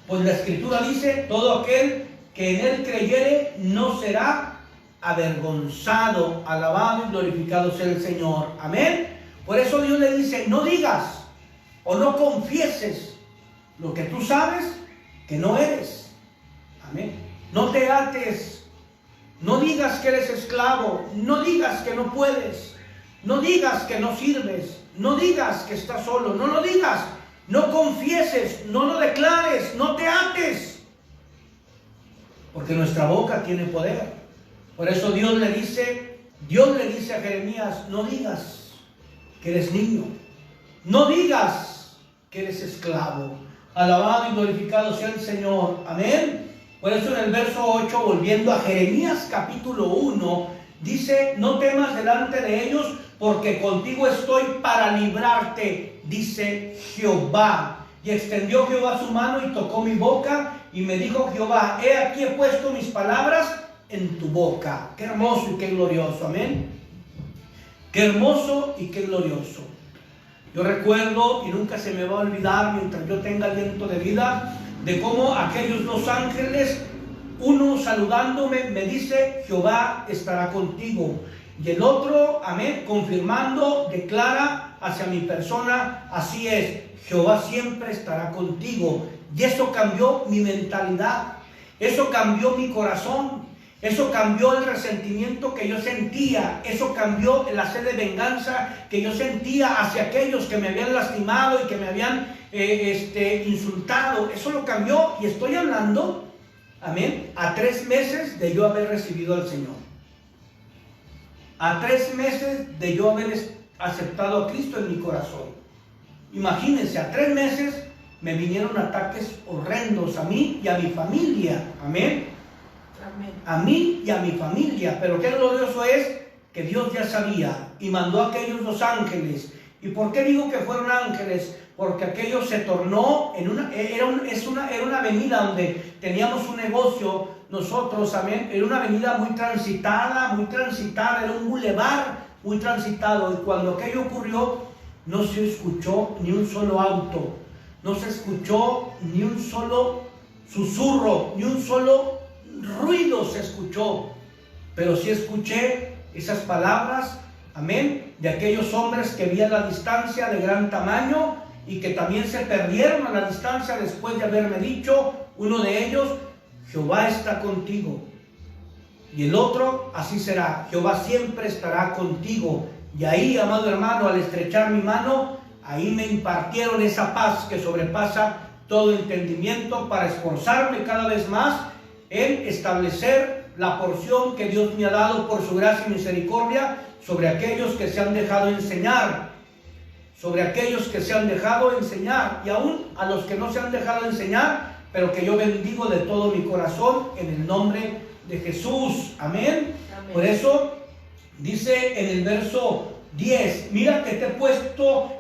Pues la Escritura dice, todo aquel que en él creyere no será avergonzado. Alabado y glorificado sea el Señor. Amén. Por eso Dios le dice, no digas o no confieses lo que tú sabes que no eres. Amén. No te ates. No digas que eres esclavo. No digas que no puedes. No digas que no sirves. No digas que estás solo. No lo digas. No confieses. No lo declares. No te ates. Porque nuestra boca tiene poder. Por eso Dios le dice a Jeremías, no digas que eres niño. No digas que eres esclavo. Alabado y glorificado sea el Señor. Amén. Por eso en el verso 8, volviendo a Jeremías capítulo 1, dice, no temas delante de ellos, porque contigo estoy para librarte, dice Jehová. Y extendió Jehová su mano y tocó mi boca, y me dijo Jehová, he aquí he puesto mis palabras en tu boca. Qué hermoso y qué glorioso. Amén. Qué hermoso y qué glorioso. Yo recuerdo, y nunca se me va a olvidar mientras yo tenga aliento de vida, de cómo aquellos dos ángeles, uno saludándome, me dice, Jehová estará contigo. Y el otro, amén, confirmando, declara hacia mi persona, así es, Jehová siempre estará contigo. Y eso cambió mi mentalidad, eso cambió mi corazón, eso cambió el resentimiento que yo sentía, eso cambió la sed de venganza que yo sentía hacia aquellos que me habían lastimado y que me habían insultado. Eso lo cambió, y estoy hablando, amén, a 3 meses de yo haber recibido al Señor. A 3 meses de yo haber aceptado a Cristo en mi corazón. Imagínense, a 3 meses me vinieron ataques horrendos a mí y a mi familia. Amén. Amén. A mí y a mi familia. Pero qué glorioso es que Dios ya sabía y mandó a aquellos dos ángeles. ¿Y por qué digo que fueron ángeles? Porque aquello se tornó en era una avenida donde teníamos un negocio nosotros, amén. Era una avenida muy transitada, era un bulevar muy transitado. Y cuando aquello ocurrió, no se escuchó ni un solo auto, no se escuchó ni un solo susurro, ni un solo ruido se escuchó. Pero sí escuché esas palabras, amén, de aquellos hombres que vi a la distancia de gran tamaño y que también se perdieron a la distancia después de haberme dicho, uno de ellos, Jehová está contigo. Y el otro, así será, Jehová siempre estará contigo. Y ahí, amado hermano, al estrechar mi mano, ahí me impartieron esa paz que sobrepasa todo entendimiento para esforzarme cada vez más en establecer la porción que Dios me ha dado por su gracia y misericordia sobre aquellos que se han dejado enseñar, y aún a los que no se han dejado enseñar, pero que yo bendigo de todo mi corazón en el nombre de Jesús. Amén. Amén. Por eso dice en el verso 10, mira que te he puesto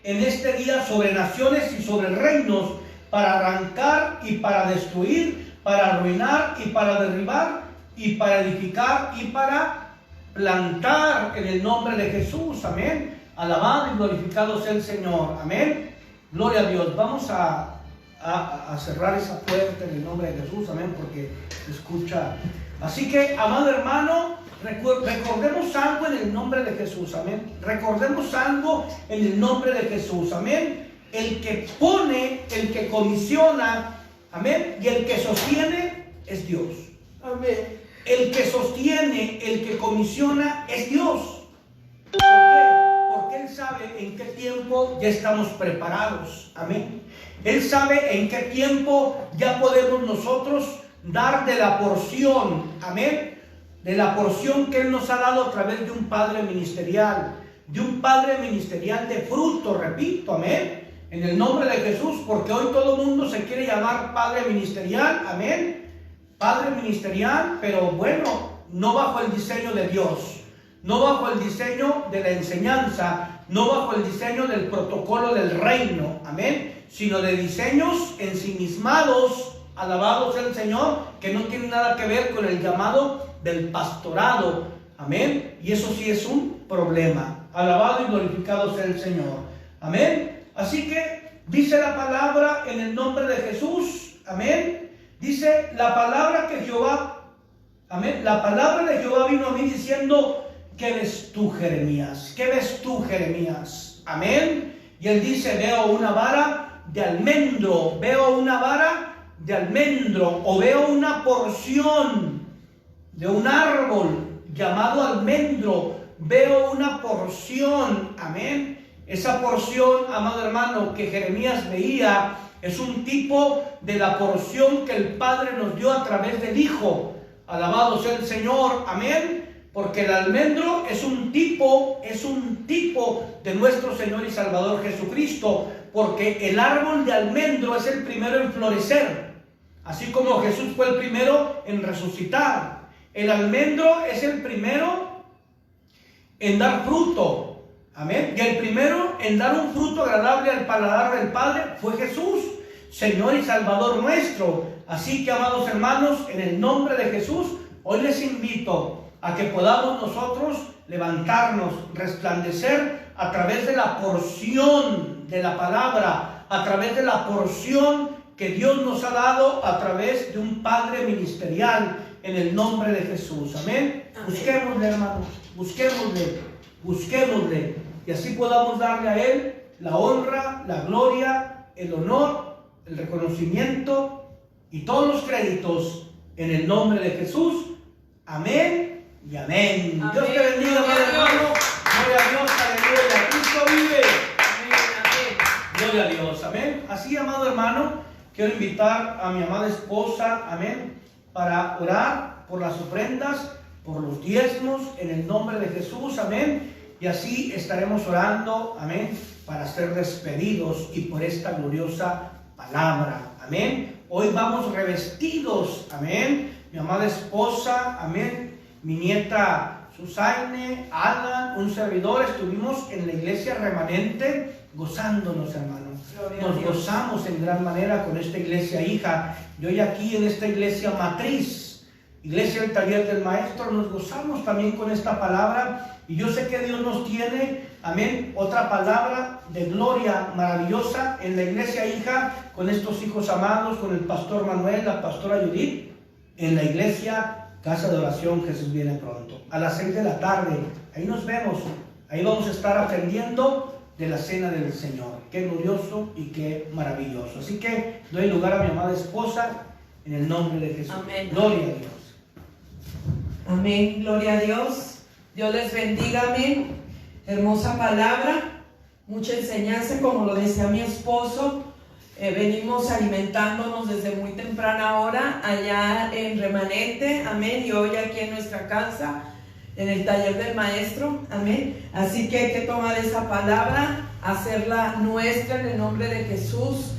en este día sobre naciones y sobre reinos, para arrancar y para destruir, para arruinar y para derribar, y para edificar y para plantar en el nombre de Jesús. Amén. Alabado y glorificado sea el Señor. Amén. Gloria a Dios. Vamos a cerrar esa puerta en el nombre de Jesús. Amén. Porque se escucha. Así que, amado hermano, recordemos algo en el nombre de Jesús. Amén. Recordemos algo en el nombre de Jesús. Amén. El que pone, el que comisiona, amén, y el que sostiene es Dios. Amén. el que sostiene, el que comisiona es Dios. ¿Por qué? Porque Él sabe en qué tiempo ya estamos preparados. Amén. Él sabe en qué tiempo ya podemos nosotros dar de la porción. Amén. De la porción que Él nos ha dado a través de un padre ministerial. De un padre ministerial de fruto, repito. Amén. En el nombre de Jesús, porque hoy todo el mundo se quiere llamar padre ministerial. Amén. Padre ministerial, pero bueno, no bajo el diseño de Dios. No bajo el diseño de la enseñanza, no bajo el diseño del protocolo del reino, amén, sino de diseños ensimismados, alabado sea el Señor, que no tienen nada que ver con el llamado del pastorado, amén, y eso sí es un problema. Alabado y glorificado sea el Señor, amén. Así que dice la palabra en el nombre de Jesús, amén, dice la palabra que Jehová, amén, la palabra de Jehová vino a mí diciendo: ¿qué ves tú, Jeremías? ¿Qué ves tú, Jeremías? Amén. Y él dice: veo una vara de almendro, veo una vara de almendro, o veo una porción de un árbol llamado almendro, veo una porción, amén. Esa porción, amado hermano, que Jeremías veía, es un tipo de la porción que el Padre nos dio a través del Hijo. Alabado sea el Señor, amén. Porque el almendro es un tipo de nuestro Señor y Salvador Jesucristo, porque el árbol de almendro es el primero en florecer, así como Jesús fue el primero en resucitar. El almendro es el primero en dar fruto, amén, y el primero en dar un fruto agradable al paladar del Padre fue Jesús, Señor y Salvador nuestro. Así que, amados hermanos, en el nombre de Jesús, hoy les invito a que podamos nosotros levantarnos, resplandecer a través de la porción de la palabra, a través de la porción que Dios nos ha dado a través de un Padre ministerial, en el nombre de Jesús. Amén. Busquémosle, hermanos, busquémosle, y así podamos darle a Él la honra, la gloria, el honor, el reconocimiento y todos los créditos en el nombre de Jesús. Amén. Y amén. Dios te bendiga, amado hermano. Gloria a Dios, aleluya. Cristo vive. Amén. Gloria a Dios, amén. Así, amado hermano, quiero invitar a mi amada esposa, amén, para orar por las ofrendas, por los diezmos, en el nombre de Jesús, amén. Y así estaremos orando, amén, para ser despedidos y por esta gloriosa palabra, amén. Hoy vamos revestidos, amén. Mi amada esposa, amén. Mi nieta Susaine, Alan, un servidor, estuvimos en la iglesia remanente gozándonos, hermanos. Nos gozamos en gran manera con esta iglesia hija. Y hoy aquí en esta iglesia matriz, iglesia del taller del maestro, nos gozamos también con esta palabra. Y yo sé que Dios nos tiene, amén, otra palabra de gloria maravillosa en la iglesia hija, con estos hijos amados, con el pastor Manuel, la pastora Judith, en la iglesia Casa de Oración Jesús Viene Pronto, a las 6 de la tarde. Ahí nos vemos, ahí vamos a estar aprendiendo de la cena del Señor. Qué glorioso y qué maravilloso. Así que doy lugar a mi amada esposa en el nombre de Jesús. Amén. Gloria a Dios. Amén, gloria a Dios. Dios les bendiga, amén. Hermosa palabra, mucha enseñanza, como lo decía mi esposo. Venimos alimentándonos desde muy temprana hora allá en Remanente, amén, y hoy aquí en nuestra casa, en el taller del maestro, amén. Así que hay que tomar esa palabra, hacerla nuestra en el nombre de Jesús.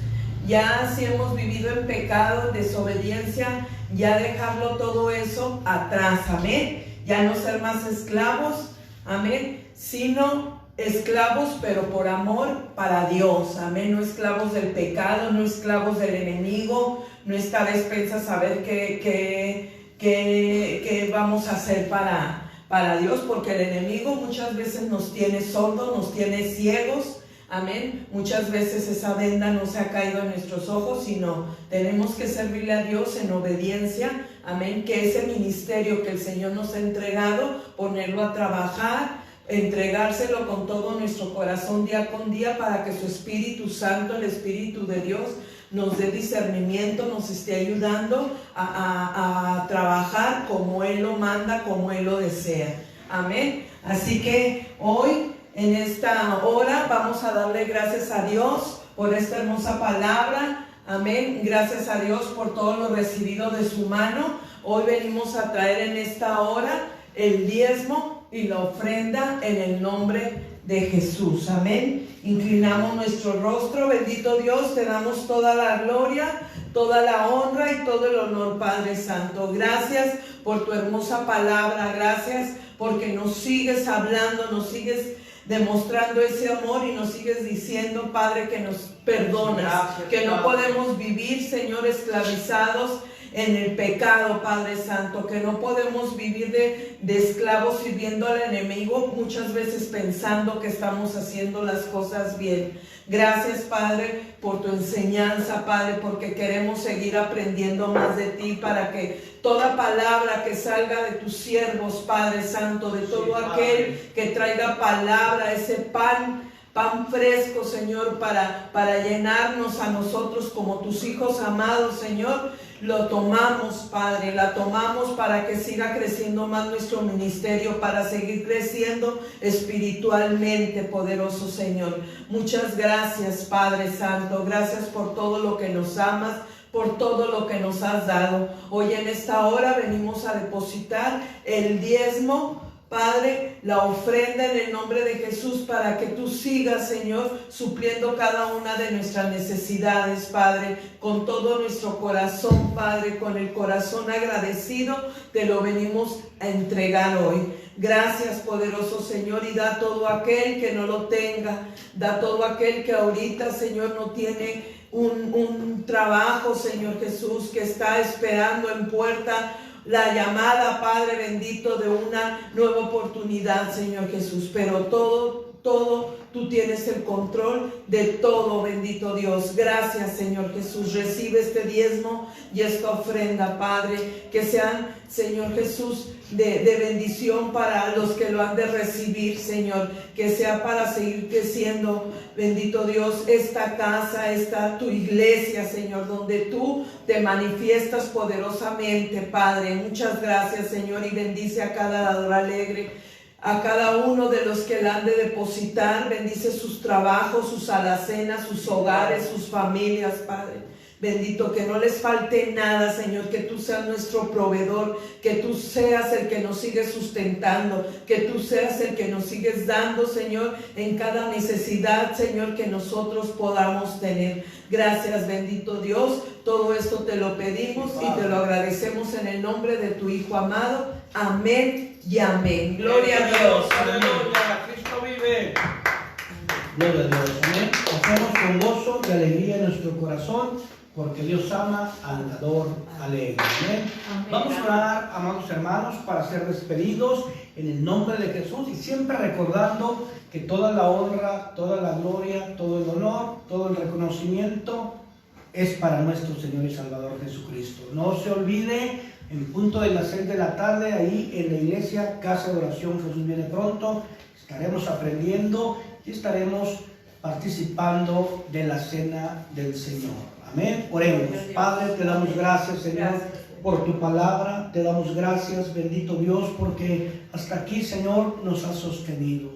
Ya si hemos vivido en pecado, en desobediencia, ya dejarlo todo eso atrás, amén. Ya no ser más esclavos, amén, sino esclavos, pero por amor para Dios, amén. No esclavos del pecado, no esclavos del enemigo, no estar a expensas a ver qué vamos a hacer para Dios, porque el enemigo muchas veces nos tiene sordos, nos tiene ciegos, amén. Muchas veces esa venda no se ha caído en nuestros ojos, sino tenemos que servirle a Dios en obediencia, amén. Que ese ministerio que el Señor nos ha entregado, ponerlo a trabajar, entregárselo con todo nuestro corazón día con día para que su Espíritu Santo, el Espíritu de Dios, nos dé discernimiento, nos esté ayudando a trabajar como Él lo manda, como Él lo desea. Amén. Así que hoy, en esta hora, vamos a darle gracias a Dios por esta hermosa palabra. Amén. Gracias a Dios por todo lo recibido de su mano. Hoy venimos a traer en esta hora el diezmo y la ofrenda en el nombre de Jesús. Amén. Inclinamos nuestro rostro. Bendito Dios, te damos toda la gloria, toda la honra y todo el honor, Padre Santo. Gracias por tu hermosa palabra. Gracias porque nos sigues hablando, nos sigues demostrando ese amor y nos sigues diciendo, Padre, que nos perdonas, gracias, que no podemos vivir, Señor, esclavizados en el pecado, Padre Santo, que no podemos vivir de esclavos sirviendo al enemigo, muchas veces pensando que estamos haciendo las cosas bien. Gracias, Padre, por tu enseñanza, Padre, porque queremos seguir aprendiendo más de ti, para que toda palabra que salga de tus siervos, Padre Santo, de todo aquel que traiga palabra, ese pan fresco, Señor, para llenarnos a nosotros como tus hijos amados, Señor, lo tomamos, Padre, la tomamos para que siga creciendo más nuestro ministerio, para seguir creciendo espiritualmente, poderoso Señor. Muchas gracias, Padre Santo, gracias por todo lo que nos amas, por todo lo que nos has dado. Hoy en esta hora venimos a depositar el diezmo, Padre, la ofrenda en el nombre de Jesús, para que tú sigas, Señor, supliendo cada una de nuestras necesidades, Padre, con todo nuestro corazón, Padre, con el corazón agradecido, te lo venimos a entregar hoy. Gracias, poderoso Señor, y da todo aquel que no lo tenga, da todo aquel que ahorita, Señor, no tiene un trabajo, Señor Jesús, que está esperando en puerta la llamada, Padre bendito, de una nueva oportunidad, Señor Jesús. Pero todo, tú tienes el control de todo, bendito Dios. Gracias, Señor Jesús. Recibe este diezmo y esta ofrenda, Padre, que sean, Señor Jesús, de bendición para los que lo han de recibir, Señor, que sea para seguir creciendo, bendito Dios, esta casa, tu iglesia, Señor, donde tú te manifiestas poderosamente, Padre. Muchas gracias, Señor, y bendice a cada dador alegre, a cada uno de los que la han de depositar. Bendice sus trabajos, sus alacenas, sus hogares, sus familias, Padre. Bendito, que no les falte nada, Señor, que tú seas nuestro proveedor, que tú seas el que nos sigue sustentando, que tú seas el que nos sigues dando, Señor, en cada necesidad, Señor, que nosotros podamos tener. Gracias, bendito Dios. Todo esto te lo pedimos y te lo agradecemos en el nombre de tu Hijo amado. Amén y amén. Gloria a Dios. Aleluya. Cristo vive. Gloria a Dios. Amén. Hacemos con gozo y alegría en nuestro corazón, porque Dios ama al dador alegre. Amén. Amén. Vamos a orar, amados hermanos, para ser despedidos en el nombre de Jesús, y siempre recordando que toda la honra, toda la gloria, todo el honor, todo el reconocimiento es para nuestro Señor y Salvador Jesucristo. No se olvide, en punto de las 6 de la tarde, ahí en la iglesia Casa de Oración Jesús Viene Pronto, estaremos aprendiendo y estaremos participando de la cena del Señor. Amén. Oremos. Padre, te damos gracias, Señor, por tu palabra. Te damos gracias, bendito Dios, porque hasta aquí, Señor, nos has sostenido.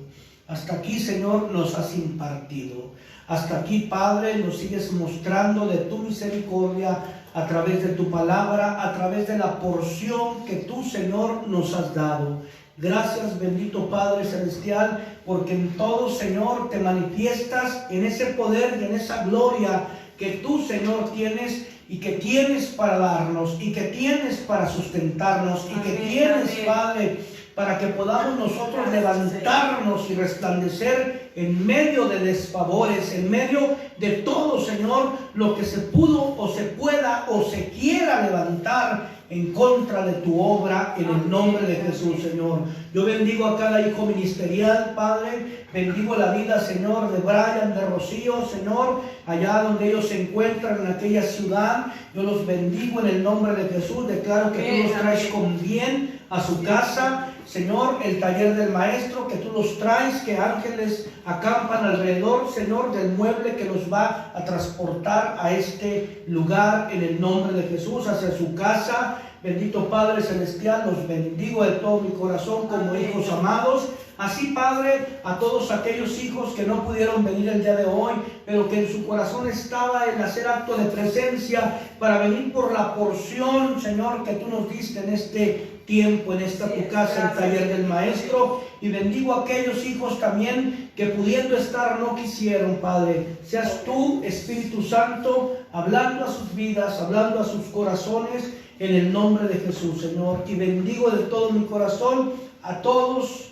Hasta aquí, Señor, nos has impartido. Hasta aquí, Padre, nos sigues mostrando de tu misericordia a través de tu palabra, a través de la porción que tú, Señor, nos has dado. Gracias, bendito Padre Celestial, porque en todo, Señor, te manifiestas en ese poder y en esa gloria que tú, Señor, tienes y que tienes para darnos y que tienes para sustentarnos y que tienes, Padre, para que podamos nosotros levantarnos y resplandecer en medio de desfavores, en medio de todo, Señor, lo que se pudo o se pueda o se quiera levantar en contra de tu obra, en el nombre de Jesús, Señor. Yo bendigo a cada hijo ministerial, Padre. Bendigo la vida, Señor, de Brian, de Rocío, Señor, allá donde ellos se encuentran, en aquella ciudad. Yo los bendigo en el nombre de Jesús. Declaro que tú los traes con bien a su casa, Señor, el taller del maestro, que tú los traes, que ángeles acampan alrededor, Señor, del mueble que los va a transportar a este lugar en el nombre de Jesús, hacia su casa. Bendito Padre Celestial, los bendigo de todo mi corazón como Amén. hijos amados. Así, Padre, a todos aquellos hijos que no pudieron venir el día de hoy, pero que en su corazón estaba el hacer acto de presencia para venir por la porción, Señor, que tú nos diste en este tiempo, en esta tu casa, el taller del maestro. Y bendigo a aquellos hijos también que pudiendo estar no quisieron, Padre. Seas tú, Espíritu Santo, hablando a sus vidas, hablando a sus corazones, en el nombre de Jesús, Señor. Y bendigo de todo mi corazón a todos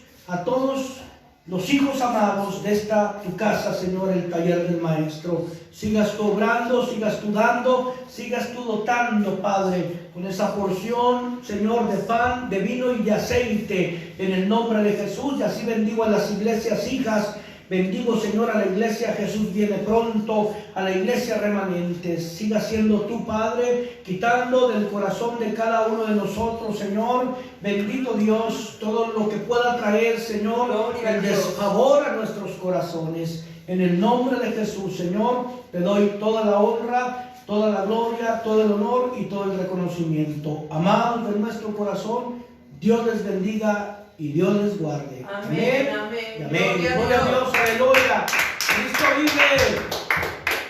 los hijos amados de esta tu casa, Señor, el taller del maestro. Sigas tú obrando, sigas tú dando, sigas tú dotando, Padre, con esa porción, Señor, de pan, de vino y de aceite, en el nombre de Jesús. Y así bendigo a las iglesias hijas. Bendigo, Señor, a la iglesia Jesús viene pronto, a la iglesia remanente. Siga siendo tú, Padre, quitando del corazón de cada uno de nosotros, Señor. Bendito Dios, todo lo que pueda traer, Señor, el desfavor a nuestros corazones. En el nombre de Jesús, Señor, te doy toda la honra, toda la gloria, todo el honor y todo el reconocimiento. Amados de nuestro corazón, Dios les bendiga y Dios les guarde. Amén, amén. Y amén. Gloria a Dios, aleluya. Cristo vive.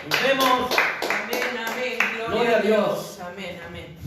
Nos vemos. Amén, amén. Gloria a Dios. Amén, amén.